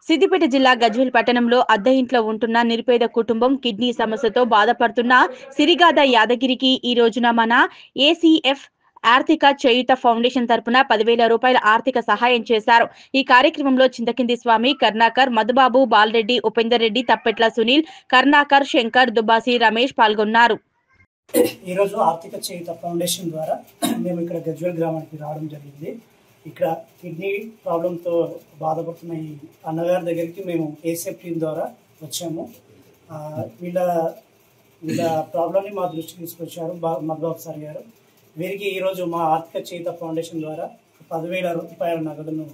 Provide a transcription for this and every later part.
సిద్దిపేట జిల్లా గజ్వేల్ పట్టణంలో అద్దె ఇంట్లో ఉంటున్న నిరుపేద కుటుంబం కిడ్నీ సమస్యతో బాధపడుతున్న సిరిగాద యాదగిరికి ఈ రోజున మన ఏసీఎఫ్ ఆర్థిక చేయూత ఫౌండేషన్ తరపున 10,000 రూపాయల ఆర్థిక సహాయం చేశారు. ఈ కార్యక్రమంలో చింతకింది స్వామి, కర్ణాకర్, మధుబాబు, బాలరెడ్డి, ఉపేందర్ రెడ్డి, తప్పెట్ల సునీల్, కర్ణాకర్, శంకర్, దుబాసి, రమేష్ పాల్గొన్నారు. ఈ రోజు ఆర్థిక చేయూత ఫౌండేషన్ ద్వారా మేము ఇక్కడ గజ్వేల్ గ్రామానికి రావడం జరిగింది. ఇక్కడ కిడ్నీ ప్రాబ్లంతో బాధపడుతున్న ఈ అన్నగారి దగ్గరికి మేము ఏసీఎఫ్ టీం ద్వారా వచ్చాము. వీళ్ళ ప్రాబ్లంని మా దృష్టికి తీసుకొచ్చారు మధుబాబు సార్ గారు. వీరికి ఈరోజు మా ఆర్థిక చేయూత ఫౌండేషన్ ద్వారా 10,000 రూపాయల నగదును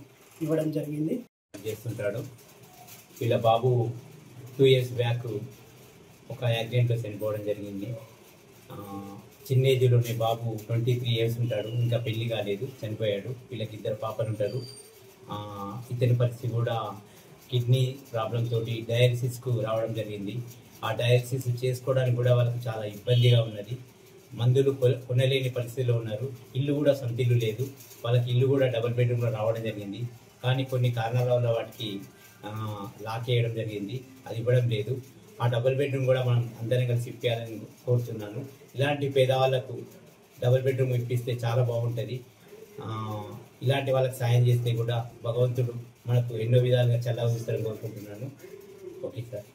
ఇవ్వడం జరిగింది. చేస్తుంటాడు. వీళ్ళ బాబు 2 years బ్యాక్ ఒక యాక్సిడెంట్లో చనిపోవడం జరిగింది. చిన్న ఏజ్లోనే బాబు 23 years ఉంటాడు, ఇంకా పెళ్లి కాలేదు, చనిపోయాడు. వీళ్ళకి 2 పాపలు ఉంటారు. ఇతని పరిస్థితి కూడా కిడ్నీ ప్రాబ్లం తోటి డయాలసిస్కు రావడం జరిగింది. ఆ డయాలసిస్ చేసుకోవడానికి కూడా వాళ్ళకి చాలా ఇబ్బందిగా ఉన్నది. మందులు కొనలేని పరిస్థితిలో ఉన్నారు. ఇల్లు కూడా సొంత ఇల్లు లేదు. వాళ్ళకి ఇల్లు కూడా డబుల్ బెడ్రూమ్లో రావడం జరిగింది. కానీ కొన్ని కారణాల వల్ల వాటికి లాక్ చేయడం జరిగింది, అది ఇవ్వడం లేదు. ఆ డబుల్ బెడ్రూమ్ కూడా మనం అందరం కలిసి ఇప్పించాలని కోరుతున్నాను. ఇలాంటి పేదవాళ్ళకు డబుల్ బెడ్రూమ్ ఇప్పిస్తే చాలా బాగుంటుంది. ఇలాంటి వాళ్ళకి సాయం చేస్తే కూడా భగవంతుడు మనకు ఎన్నో విధాలుగా చల్లవిస్తారని కోరుకుంటున్నాను. Okay sir.